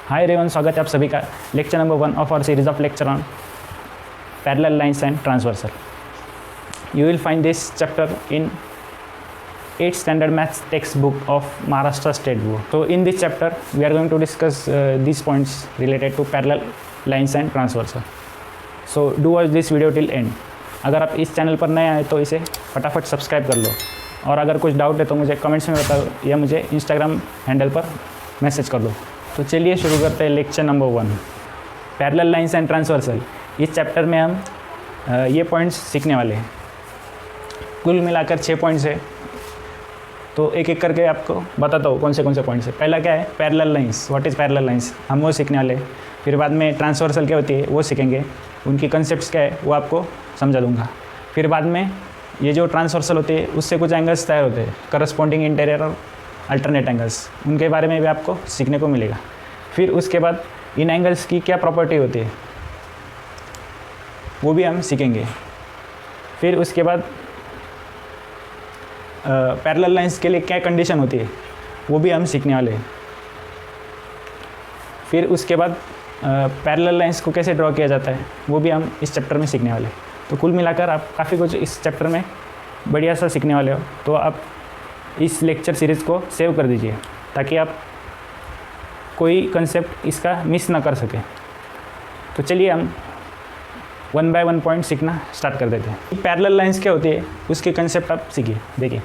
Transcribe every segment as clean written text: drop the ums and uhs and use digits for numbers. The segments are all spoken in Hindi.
हाय एवरीवन, स्वागत है आप सभी का lecture number 1 of our series of lecture on parallel lines and transversal. You will find this chapter in 8th standard maths textbook of Maharashtra State Board. So in this chapter we are going to discuss these points related to parallel lines and transversal. So do watch this video till end. अगर आप इस चैनल पर नए आए तो इसे फटाफट सब्सक्राइब कर लो, और अगर कुछ डाउट है तो मुझे कमेंट्स में बताओ या मुझे इंस्टाग्राम हैंडल पर मैसेज कर दो. तो चलिए शुरू करते हैं lecture number 1, parallel lines and transversal. इस चैप्टर में हम ये पॉइंट्स सीखने वाले हैं. कुल मिलाकर 6 पॉइंट्स है, तो एक एक करके आपको बताता हूँ कौन से पॉइंट्स है. पहला क्या है, parallel lines. What is parallel lines, हम वो सीखने वाले हैं. फिर बाद में ट्रांसवर्सल क्या होती है वो सीखेंगे, उनकी कंसेप्ट्स क्या है वो आपको समझा दूँगा. फिर बाद में ये जो ट्रांसवर्सल होती है उससे कुछ एंगल्स तैयार होते हैं, करस्पॉन्डिंग इंटीरियर और अल्टरनेट एंगल्स, उनके बारे में भी आपको सीखने को मिलेगा. फिर उसके बाद इन एंगल्स की क्या प्रॉपर्टी होती है वो भी हम सीखेंगे. फिर उसके बाद पैरेलल लाइंस के लिए क्या कंडीशन होती है वो भी हम सीखने वाले हैं. फिर उसके बाद पैरेलल लाइंस को कैसे ड्रॉ किया जाता है वो भी हम इस चैप्टर में सीखने वाले हैं. तो कुल मिलाकर आप काफ़ी कुछ इस चैप्टर में बढ़िया सा सीखने वाले हो. तो आप इस लेक्चर सीरीज़ को सेव कर दीजिए ताकि आप कोई कंसेप्ट इसका मिस ना कर सके. तो चलिए हम 1 बाय 1 पॉइंट सीखना स्टार्ट कर देते हैं. पैरेलल लाइंस क्या होती है उसके कंसेप्ट आप सीखिए. देखिए,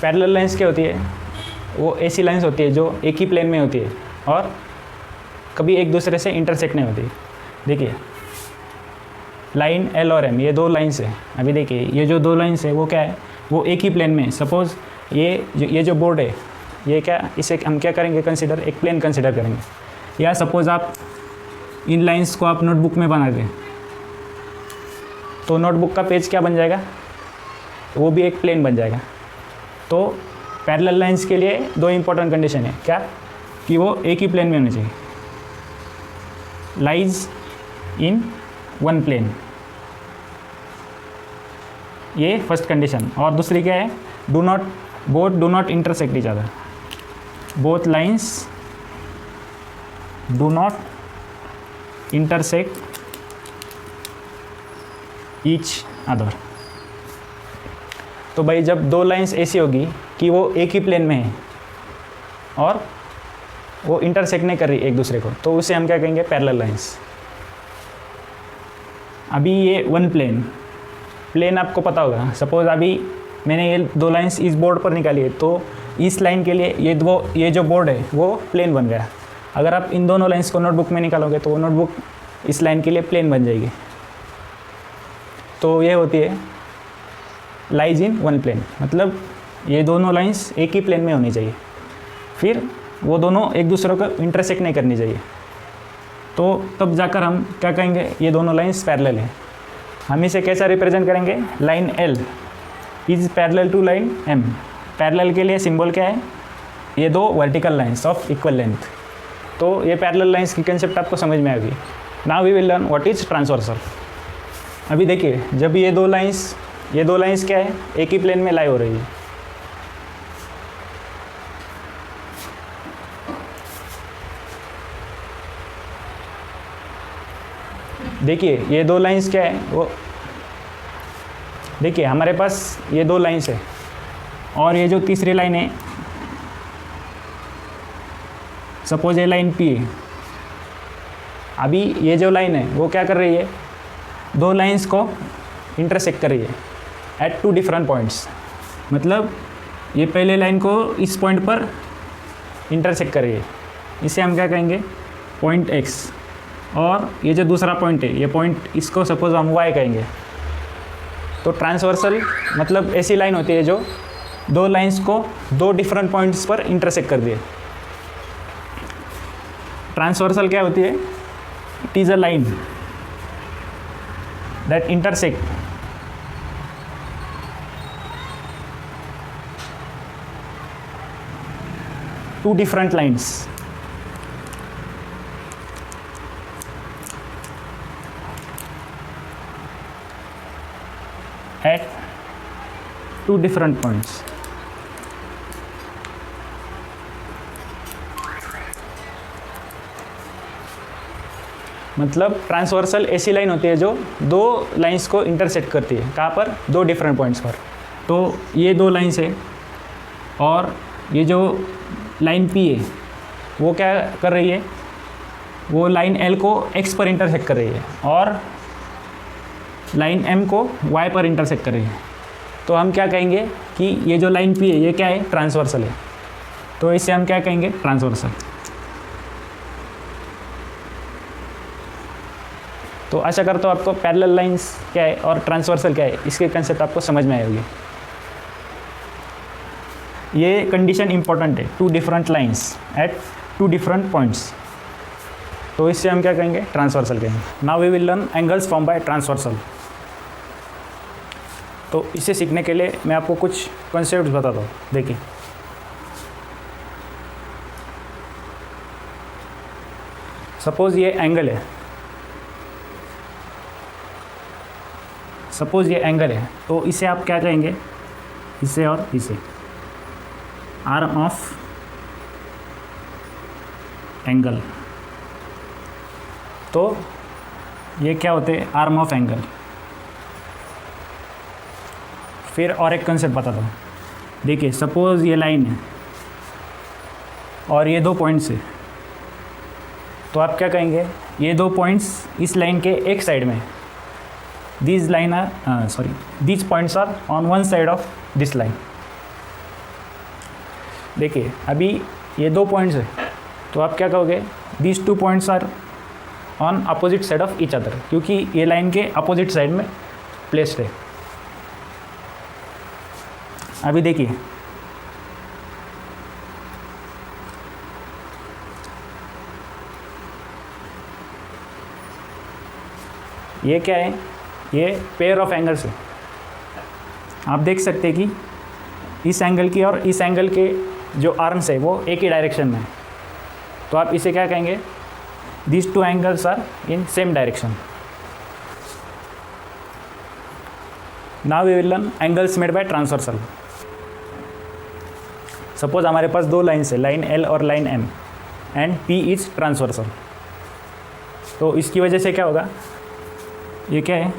पैरेलल लाइंस क्या होती है, वो ऐसी लाइंस होती है जो एक ही प्लेन में होती है और कभी एक दूसरे से इंटरसेक्ट नहीं होती. देखिए, लाइन एल और एम, ये 2 लाइंस है. अभी देखिए ये जो 2 लाइंस है वो क्या है, वो एक ही प्लेन में है. सपोज़ ये जो बोर्ड है ये क्या, इसे हम क्या करेंगे, कंसिडर एक प्लेन कंसिडर करेंगे. या सपोज़ आप इन लाइंस को आप नोटबुक में बना दें तो नोटबुक का पेज क्या बन जाएगा, वो भी एक प्लेन बन जाएगा. तो पैरेलल लाइंस के लिए 2 इंपॉर्टेंट कंडीशन है. क्या, कि वो एक ही प्लेन में होनी चाहिए, लाइज इन वन प्लेन, ये फर्स्ट कंडीशन. और दूसरी क्या है, both do not intersect each other. Both lines do not intersect each other. तो भाई जब 2 लाइंस ऐसी होगी कि वो एक ही प्लेन में है और वो इंटरसेक्ट नहीं कर रही एक दूसरे को, तो उसे हम क्या कहेंगे, पैरेलल लाइंस. अभी ये वन प्लेन आपको पता होगा. सपोज़ अभी मैंने ये 2 लाइंस इस बोर्ड पर निकाली है, तो इस लाइन के लिए ये जो बोर्ड है वो प्लेन बन गया. अगर आप इन दोनों लाइंस को नोटबुक में निकालोगे तो वो नोटबुक इस लाइन के लिए प्लेन बन जाएगी. तो ये होती है लाइज इन वन प्लेन, मतलब ये दोनों लाइंस एक ही प्लेन में होनी चाहिए. फिर वो दोनों एक दूसरे को इंटरसेक्ट नहीं करनी चाहिए. तो तब जाकर हम क्या कहेंगे, ये दोनों लाइंस पैरेलल है. हम इसे कैसा रिप्रेजेंट करेंगे, line L is parallel to line M. Parallel के लिए सिंबल क्या है, ये 2 vertical lines of equal length. तो ये पैरेलल लाइंस की कंसेप्ट आपको समझ में आएगी. Now we will learn what is transversal. अभी देखिए, जब ये दो लाइंस क्या है, एक ही प्लेन में लाई हो रही है. देखिए ये 2 लाइंस क्या है, वो देखिए हमारे पास ये 2 लाइंस है और ये जो तीसरी लाइन है, सपोज ये लाइन पी है. अभी ये जो लाइन है वो क्या कर रही है, 2 लाइंस को इंटरसेक्ट कर रही है एट 2 डिफरेंट पॉइंट्स. मतलब ये पहले लाइन को इस पॉइंट पर इंटरसेक्ट कर रही है, इसे हम क्या कहेंगे, पॉइंट एक्स. और ये जो दूसरा पॉइंट है, ये पॉइंट, इसको सपोज हम वाई कहेंगे. तो ट्रांसवर्सल मतलब ऐसी लाइन होती है जो 2 लाइंस को 2 डिफरेंट पॉइंट्स पर इंटरसेक्ट कर दिए. ट्रांसवर्सल क्या होती है, it is a line that intersect two different lines. at two different points. मतलब ट्रांसवर्सल ऐसी लाइन होती है जो दो लाइंस को इंटरसेक्ट करती है, कहाँ पर? दो डिफरेंट पॉइंट्स पर। तो ये दो लाइंस है और ये जो लाइन P है वो क्या कर रही है? वो लाइन L को X पर इंटरसेक्ट कर रही है और लाइन M को Y पर इंटरसेक्ट कर रही है। तो हम क्या कहेंगे कि ये जो लाइन P है ये क्या है? ट्रांसवर्सल है। तो इसे हम क्या कहेंगे? ट्रांसवर्सल। तो आशा करता हूँ आपको पैरेलल लाइंस क्या है और ट्रांसवर्सल क्या है इसके कंसेप्ट आपको समझ में आएगी। ये कंडीशन इंपॉर्टेंट है, two different lines at two different points. तो इससे हम क्या कहेंगे? ट्रांसवर्सल कहेंगे। Now we will learn angles form by transversal. तो इसे सीखने के लिए मैं आपको कुछ कॉन्सेप्ट्स बताता हूँ। देखिए, सपोज ये एंगल है, सपोज ये एंगल है, तो इसे आप क्या कहेंगे? इसे और इसे आर्म ऑफ एंगल। तो ये क्या होते हैं? Arm of angle. फिर और एक कंसेप्ट बताता हूँ। देखिए, सपोज ये लाइन है और ये दो पॉइंट्स है, तो आप क्या कहेंगे? ये दो पॉइंट्स इस लाइन के एक साइड में, these points are on one side of this line। देखिए, अभी ये दो पॉइंट्स है, तो आप क्या कहोगे? these two points are on opposite side of each other, क्योंकि ये लाइन के अपोजिट साइड में प्लेस्ड है। अभी देखिए, ये क्या है? ये पेयर ऑफ एंगल्स है। आप देख सकते हैं कि इस एंगल की और इस एंगल के जो आर्म्स है वो एक ही डायरेक्शन में है। तो आप इसे क्या कहेंगे? These two angles are in same direction। Now we will learn angles made by transversal। Suppose हमारे पास दो लाइन्स है, लाइन L और line M, and P is transversal. तो इसकी वजह से क्या होगा? ये क्या है?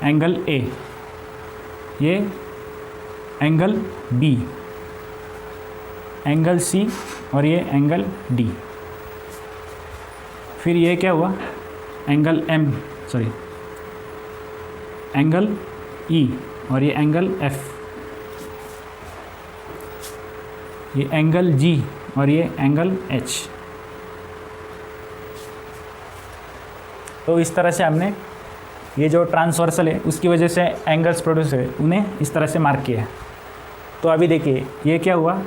एंगल A, ये एंगल B, एंगल C और ये एंगल D। फिर ये क्या हुआ? एंगल एंगल E और ये एंगल F, ये एंगल G और ये एंगल H। तो इस तरह से हमने ये जो ट्रांसवर्सल है उसकी वजह से एंगल्स प्रोड्यूस हुए, उन्हें इस तरह से मार्क किया है। तो अभी देखिए, ये क्या हुआ?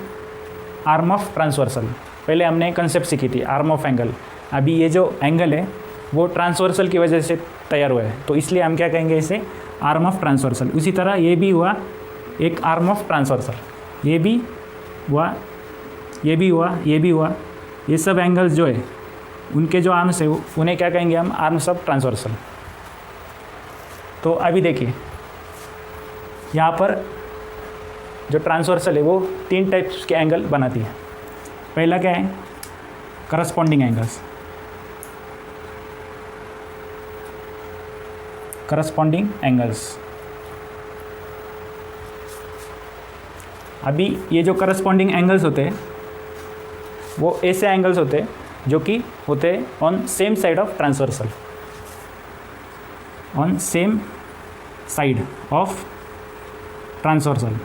Arm of transversal. पहले हमने कंसेप्ट सीखी थी आर्म ऑफ एंगल। अभी ये जो एंगल है वो ट्रांसवर्सल की वजह से तैयार हुआ है, तो इसलिए हम क्या कहेंगे? इसे आर्म ऑफ ट्रांसवर्सल। उसी तरह ये भी हुआ एक आर्म ऑफ ट्रांसवर्सल। ये भी हुआ, ये भी हुआ, ये भी हुआ। ये सब एंगल्स जो है उनके जो आर्म्स है उन्हें क्या कहेंगे हम? Arms of transversal. तो अभी देखिए, यहाँ पर जो ट्रांसवर्सल है वो तीन टाइप्स के एंगल बनाती है। पहला क्या है? Corresponding angles. Corresponding angles. अभी ये जो करस्पॉन्डिंग एंगल्स होते हैं वो ऐसे एंगल्स होते हैं जो कि होते हैं on same side of transversal, on same side of transversal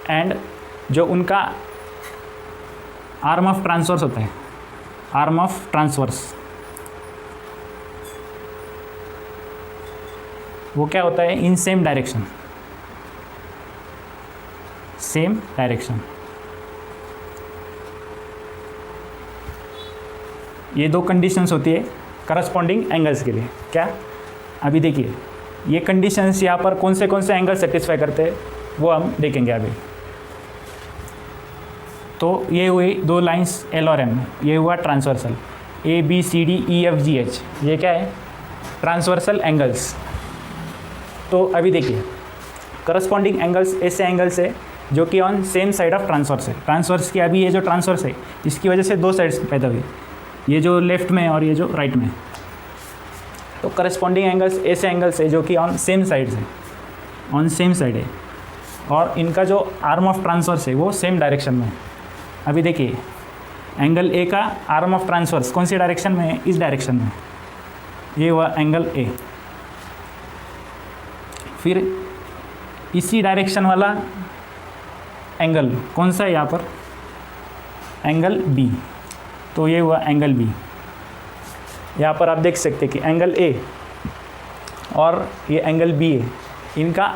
and जो उनका आर्म ऑफ ट्रांसवर्स होता है, आर्म ऑफ ट्रांसवर्स, वो क्या होता है? In same direction, same direction. ये दो कंडीशंस होती है करस्पॉन्डिंग एंगल्स के लिए। क्या? अभी देखिए, ये कंडीशंस यहाँ पर कौन से एंगल सेटिस्फाई करते हैं वो हम देखेंगे अभी। तो ये हुई दो लाइंस L और M, ये हुआ ट्रांसवर्सल। ABCDEFGH, ये क्या है, ट्रांसवर्सल एंगल्स। तो अभी देखिए करस्पॉन्डिंग एंगल्स ऐसे एंगल्स है जो कि on same side of transverse है। ट्रांसवर्स की अभी ये जो ट्रांसवर्स है इसकी वजह से दो साइड्स पैदा हुई, ये जो लेफ्ट में और ये जो राइट में। तो करस्पॉन्डिंग एंगल्स ऐसे एंगल्स है जो कि ऑन सेम साइड्स है, ऑन सेम साइड है, और इनका जो आर्म ऑफ ट्रांसवर्स है वो सेम डायरेक्शन में है। अभी देखिए एंगल ए का आर्म ऑफ ट्रांसवर्स कौन सी डायरेक्शन में है, इस डायरेक्शन में, ये हुआ एंगल ए। फिर इसी डायरेक्शन वाला एंगल कौन सा है यहाँ पर, एंगल बी, तो ये हुआ एंगल बी। यहाँ पर आप देख सकते हैं कि एंगल ए और ये एंगल बी है, इनका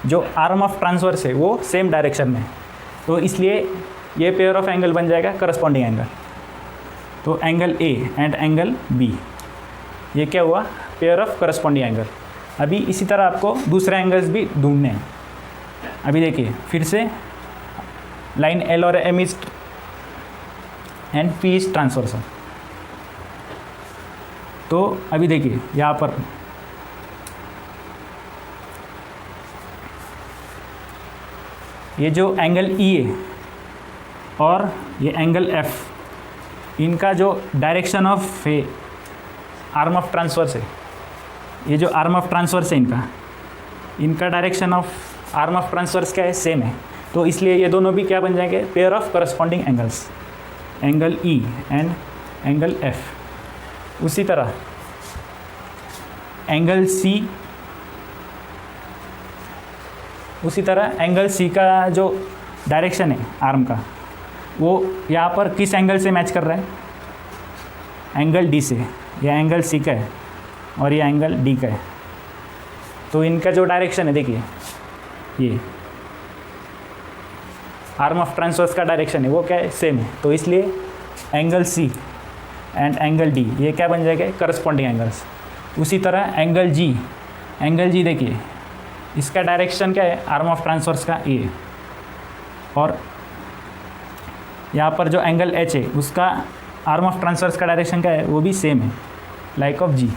जो आर्म ऑफ ट्रांसवर्स है वो सेम डायरेक्शन में है, तो इसलिए ये पेयर ऑफ एंगल बन जाएगा करस्पॉन्डिंग एंगल। तो angle A and angle B, ये क्या हुआ, पेयर ऑफ करस्पॉन्डिंग एंगल। अभी इसी तरह आपको दूसरे एंगल्स भी ढूंढने हैं। अभी देखिए फिर से लाइन एल और M is and P is transversal. तो अभी देखिए यहाँ पर ये जो एंगल ई है और ये एंगल एफ, इनका जो direction of arm of transverse है, ये जो आर्म ऑफ ट्रांसवर्स है इनका direction of arm of transverse क्या है, सेम है। तो इसलिए ये दोनों भी क्या बन जाएंगे, pair of corresponding angles, angle E and angle F. उसी तरह एंगल सी, उसी तरह एंगल सी का जो डायरेक्शन है आर्म का, वो यहाँ पर किस एंगल से मैच कर रहा है, एंगल डी से। यह एंगल सी का है और ये एंगल डी का है, तो इनका जो डायरेक्शन है देखिए, ये आर्म ऑफ ट्रांसवर्स का डायरेक्शन है वो क्या है, सेम है। तो इसलिए angle C and angle D ये क्या बन जाएगा, करस्पॉन्डिंग एंगल्स। उसी तरह एंगल जी देखिए इसका डायरेक्शन क्या है, आर्म ऑफ ट्रांसवर्स का ए, और यहाँ पर जो एंगल एच है उसका आर्म ऑफ ट्रांसवर्स का डायरेक्शन क्या है, वो भी सेम है, लाइक ऑफ जी।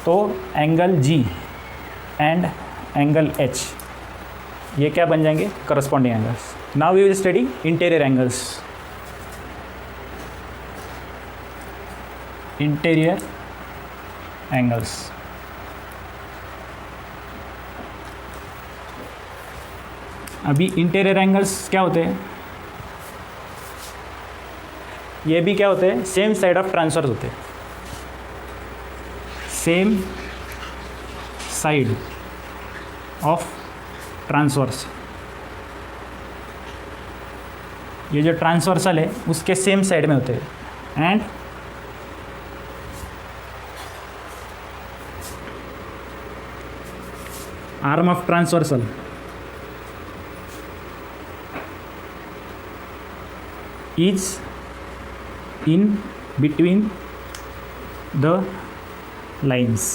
तो angle G and angle H ये क्या बन जाएंगे, corresponding angles. Now we will study interior angles. Interior angles, अभी इंटीरियर एंगल्स क्या होते हैं, ये भी क्या होते हैं, सेम साइड ऑफ ट्रांसवर्स होते हैं, सेम साइड ऑफ ट्रांसवर्स। ये जो ट्रांसवर्सल है उसके सेम साइड में होते हैं, and arm of transversal is in between the lines।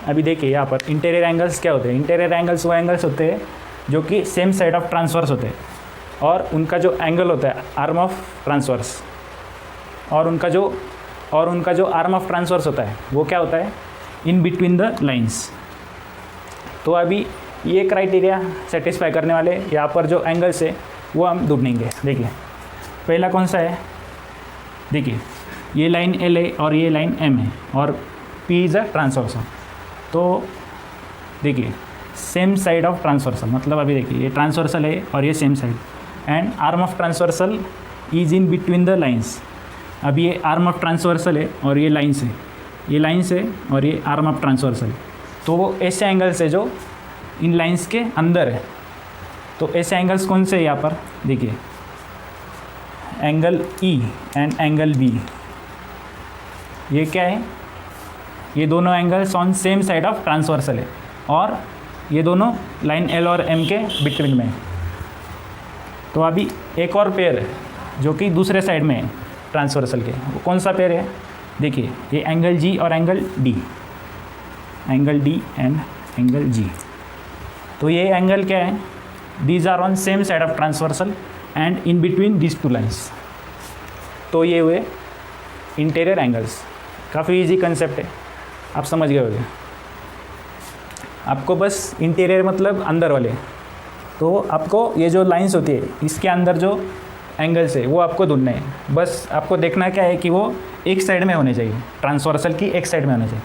अभी देखिए यहाँ पर इंटीरियर एंगल्स क्या होते हैं, इंटीरियर एंगल्स वो एंगल्स होते हैं जो कि सेम साइड ऑफ ट्रांसवर्स होते हैं, और उनका जो एंगल होता है आर्म ऑफ ट्रांसवर्स, और उनका जो आर्म ऑफ ट्रांसवर्स होता है वो क्या होता है, इन बिटवीन द लाइंस। तो अभी ये क्राइटेरिया सेटिस्फाई करने वाले यहाँ पर जो एंगल्स है वो हम ढूंढेंगे। देखिए पहला कौन सा है, देखिए ये लाइन एल है और ये लाइन एम है, और पी इज़ अ ट्रांसवर्सल। तो देखिए सेम साइड ऑफ ट्रांसवर्सल, मतलब अभी देखिए ये ट्रांसवर्सल है और ये same side, and arm of transversal is in between the lines. अभी ये आर्म ऑफ ट्रांसवर्सल है और ये लाइंस है, ये लाइंस है और ये आर्म ऑफ ट्रांसवर्सल। तो वो ऐसे एंगल्स है जो इन लाइंस के अंदर है। तो ऐसे एंगल्स कौन से है यहाँ पर, देखिए angle E and angle B, ये क्या है, ये दोनों angles on same side of transversal है, और ये दोनों लाइन एल और एम के बिटवीन में है। तो अभी एक और पेयर है जो कि दूसरे साइड में है ट्रांसवर्सल के, वो कौन सा पेयर है, देखिए ये एंगल जी और angle D, angle D and angle G. तो ये एंगल क्या है, these are on same side of transversal, and in between this two lines. तो ये हुए इंटीरियर एंगल्स। काफ़ी इजी कंसेप्ट है, आप समझ गए होंगे। आपको बस इंटीरियर मतलब अंदर वाले, तो आपको ये जो लाइंस होती है इसके अंदर जो एंगल्स है वो आपको ढूंढने हैं। बस आपको देखना क्या है कि वो एक साइड में होने चाहिए, ट्रांसवर्सल की एक साइड में होने चाहिए।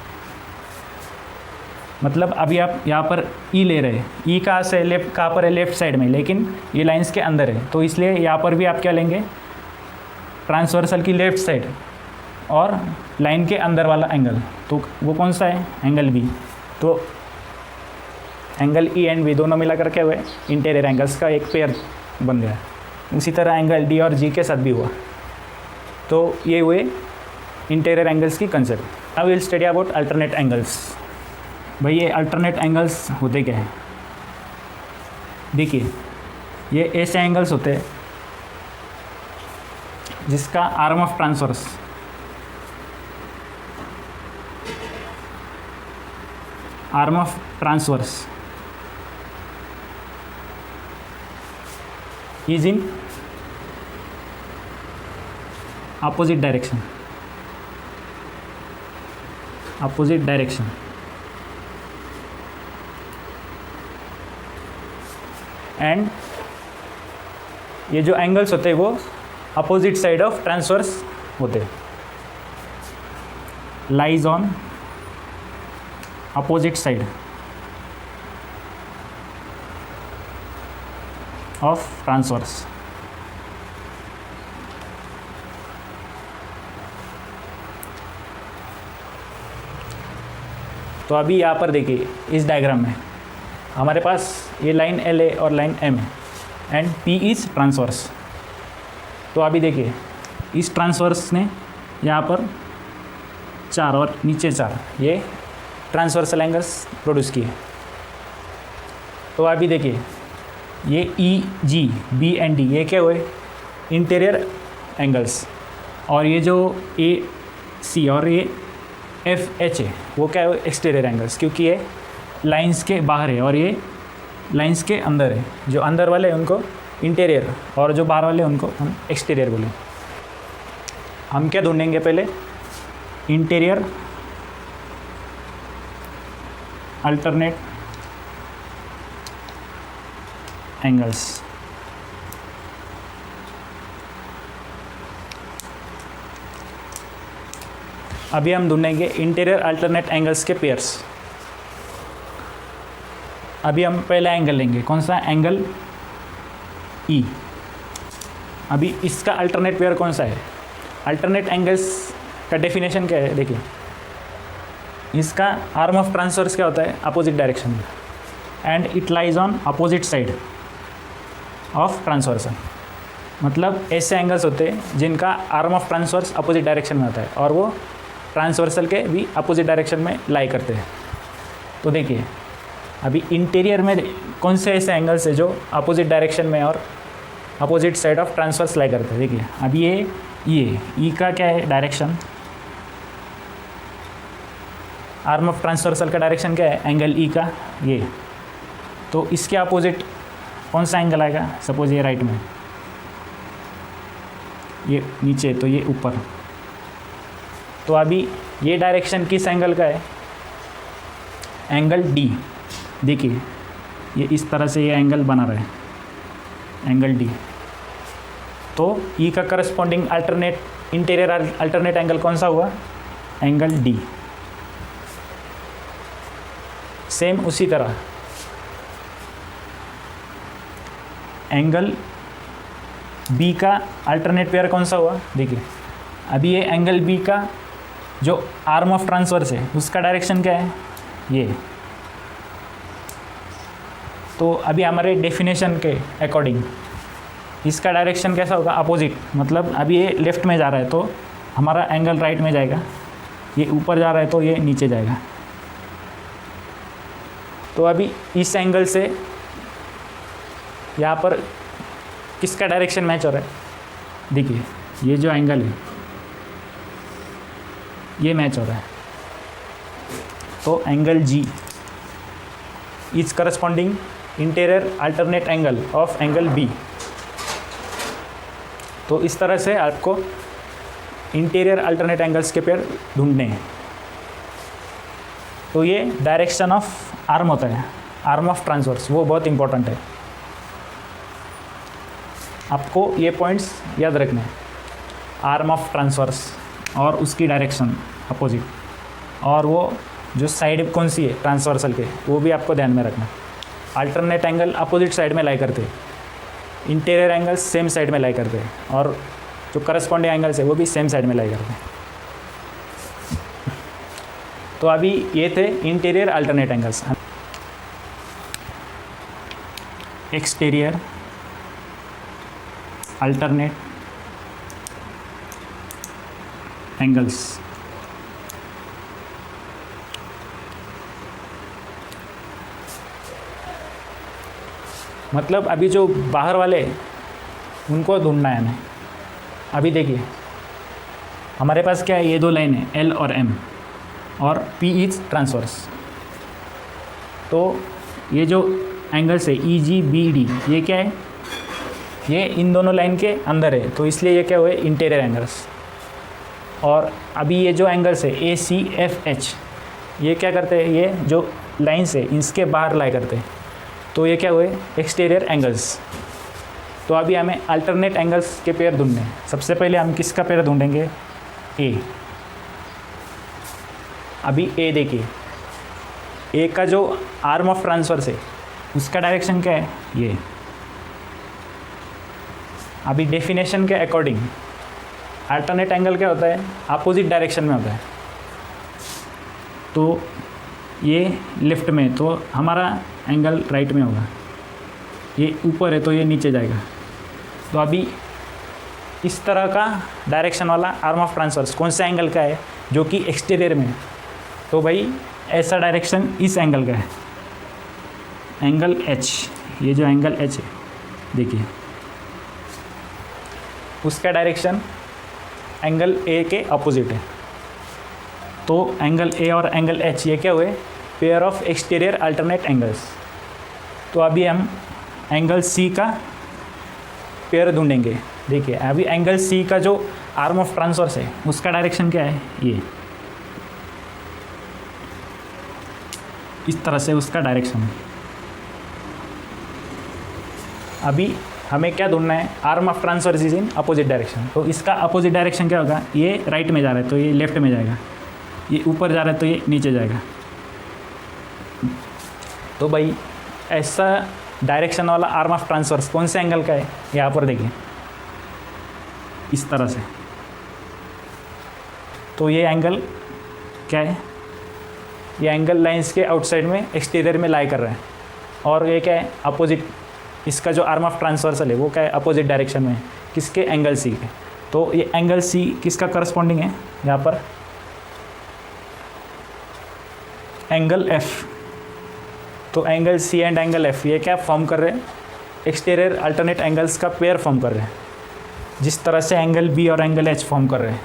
मतलब अभी आप यहाँ पर ई ले रहे हैं, ई कहाँ से कहाँ पर है, लेफ्ट साइड में, लेकिन ये लाइंस के अंदर है, तो इसलिए यहाँ पर भी आप क्या लेंगे, ट्रांसवर्सल की लेफ्ट साइड और लाइन के अंदर वाला एंगल। तो वो कौन सा है, एंगल बी। तो एंगल ई एंड बी दोनों मिला करके हुए इंटीरियर एंगल्स का एक पेयर बन गया। उसी तरह एंगल डी और जी के साथ भी हुआ। तो ये हुए इंटीरियर एंगल्स की कंसेप्ट। अब will study about alternate angles. भाई ये अल्टरनेट एंगल्स होते क्या हैं? देखिए, ये ऐसे एंगल्स होते हैं जिसका arm of transverse is in opposite direction and ये जो एंगल्स होते हैं वो अपोजिट साइड ऑफ ट्रांसवर्स होते हैं, lies on opposite side of transverse. तो अभी यहाँ पर देखिए इस डायग्राम में हमारे पास ये लाइन एल है और लाइन एम है एंड पी इज ट्रांसवर्स। तो अभी देखिए इस ट्रांसवर्स ने यहाँ पर 4 और नीचे 4 ये ट्रांसवर्सल एंगल्स प्रोड्यूस किए। तो अभी देखिए ये ई जी बी एंड डी ये क्या हुए, इंटीरियर एंगल्स, और ये जो ए सी और ये एफ एच है वो क्या है, एक्सटीरियर एंगल्स, क्योंकि ये लाइंस के बाहर है और ये लाइंस के अंदर है। जो अंदर वाले हैं उनको इंटीरियर और जो बाहर वाले हैं उनको हम एक्सटीरियर बोलें। हम क्या ढूंढेंगे, पहले इंटीरियर अल्टरनेट एंगल्स। अभी हम ढूंढेंगे इंटीरियर अल्टरनेट एंगल्स के पेयर्स। अभी हम पहला एंगल लेंगे, कौन सा, एंगल ई। अभी इसका अल्टरनेट पेयर कौन सा है? अल्टरनेट एंगल्स का डेफिनेशन क्या है, देखिए इसका आर्म ऑफ ट्रांसवर्स क्या होता है, अपोजिट डायरेक्शन में, and it lies on opposite side of transversal. मतलब ऐसे एंगल्स होते हैं जिनका arm of transverse opposite direction में होता है और वो ट्रांसवर्सल के भी अपोजिट डायरेक्शन में लाई करते हैं। तो देखिए अभी इंटीरियर में कौन से ऐसे एंगल्स है जो अपोजिट डायरेक्शन में और अपोजिट साइड ऑफ ट्रांसवर्स लाई करते हैं। देखिए अभी ये ई का क्या है, डायरेक्शन, आर्म ऑफ ट्रांसवर्सल का डायरेक्शन क्या है, एंगल ई का ये। तो इसके अपोजिट कौन सा एंगल आएगा, सपोज ये राइट में, ये नीचे तो ये ऊपर। तो अभी ये डायरेक्शन किस एंगल का है, एंगल डी। देखिए ये इस तरह से ये एंगल बना रहा है, एंगल डी। तो ई का corresponding alternate interior alternate angle कौन सा हुआ, एंगल डी। सेम उसी तरह एंगल बी का अल्टरनेट पेयर कौन सा हुआ, देखिए अभी ये एंगल बी का जो आर्म ऑफ ट्रांसवर्स है उसका डायरेक्शन क्या है, ये। तो अभी हमारे डेफिनेशन के अकॉर्डिंग इसका डायरेक्शन कैसा होगा, अपोजिट। मतलब अभी ये लेफ़्ट में जा रहा है तो हमारा एंगल राइट में जाएगा, ये ऊपर जा रहा है तो ये नीचे जाएगा। तो अभी इस एंगल से यहाँ पर किसका डायरेक्शन मैच हो रहा है, देखिए ये जो एंगल है ये मैच हो रहा है। तो angle G is corresponding interior alternate angle of angle B. तो इस तरह से आपको इंटीरियर अल्टरनेट एंगल्स के पेयर ढूंढने हैं। तो ये डायरेक्शन ऑफ आर्म होता है, आर्म ऑफ ट्रांसवर्स, वो बहुत इंपॉर्टेंट है, आपको ये पॉइंट्स याद रखने हैं। आर्म ऑफ ट्रांसवर्स और उसकी डायरेक्शन अपोजिट, और वो जो साइड कौन सी है ट्रांसवर्सल के, वो भी आपको ध्यान में रखना। अल्टरनेट एंगल अपोजिट साइड में लाई करते हैं, इंटीरियर एंगल्स सेम साइड में लाई करते हैं, और जो करस्पॉन्डिंग एंगल्स है वो भी सेम साइड में लाई करते हैं। तो अभी ये थे interior alternate angles. Exterior alternate angles, मतलब अभी जो बाहर वाले उनको ढूंढना है हमें। अभी देखिए हमारे पास क्या है, ये दो लाइन है L और M, और P इज ट्रांसवर्स। तो ये जो एंगल्स है EGBD, ये क्या है, ये इन दोनों लाइन के अंदर है, तो इसलिए ये क्या हुए इंटीरियर एंगल्स। और अभी ये जो एंगल्स है ACFH, ये क्या करते हैं, ये जो लाइन्स है इसके बाहर लाई करते हैं, तो ये क्या हुए एक्सटीरियर एंगल्स। तो अभी हमें अल्टरनेट एंगल्स के पेयर ढूंढने हैं। सबसे पहले हम किसका पेयर ढूंढेंगे, A। अभी A देखिए, A का जो आर्म ऑफ ट्रांसवर्स है उसका डायरेक्शन क्या है, ये। अभी डेफिनेशन के अकॉर्डिंग अल्टरनेट एंगल क्या होता है, अपोजिट डायरेक्शन में होता है। तो ये लेफ्ट में, तो हमारा एंगल राइट में होगा। ये ऊपर है तो ये नीचे जाएगा। तो अभी इस तरह का डायरेक्शन वाला आर्म ऑफ ट्रांसवर्स कौन सा एंगल का है, जो कि एक्सटीरियर में है। तो भाई ऐसा डायरेक्शन इस एंगल का है, एंगल H। ये जो एंगल H है देखिए, उसका डायरेक्शन एंगल A के अपोजिट है। तो एंगल A और एंगल H ये क्या हुए, pair of exterior alternate angles. तो अभी हम एंगल C का पेयर ढूंढेंगे। देखिए अभी एंगल C का जो आर्म ऑफ ट्रांसवर्स है उसका डायरेक्शन क्या है, ये इस तरह से उसका डायरेक्शन है। अभी हमें क्या ढूंढना है, arm of transverse is in opposite direction. तो इसका अपोजिट डायरेक्शन क्या होगा, ये राइट में जा रहा है तो ये लेफ्ट में जाएगा, ये ऊपर जा रहा है तो ये नीचे जाएगा। तो भाई ऐसा डायरेक्शन वाला आर्म ऑफ ट्रांसवर्स कौन से एंगल का है, यहाँ पर देखिए इस तरह से। तो ये एंगल क्या है, ये एंगल लाइंस के आउटसाइड में एक्सटीरियर में लाई कर रहा है, और ये क्या है अपोजिट, इसका जो आर्म ऑफ ट्रांसवर्सल है वो क्या है अपोजिट डायरेक्शन में, किसके, एंगल C के। तो ये एंगल C किसका करस्पॉन्डिंग है, यहाँ पर एंगल F। तो angle C and angle F ये क्या फॉर्म कर रहे हैं, एक्सटीरियर अल्टरनेट एंगल्स का पेयर फॉर्म कर रहे हैं, जिस तरह से एंगल B और एंगल H फॉर्म कर रहे हैं।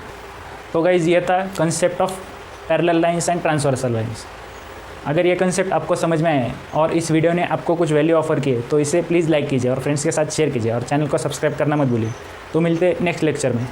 तो गाइज ये था concept of parallel lines and transversal lines. अगर ये कंसेप्ट आपको समझ में आए और इस वीडियो ने आपको कुछ वैल्यू ऑफर की है तो इसे प्लीज़ लाइक कीजिए और फ्रेंड्स के साथ शेयर कीजिए, और चैनल को सब्सक्राइब करना मत भूलिए। तो मिलते हैं नेक्स्ट लेक्चर में।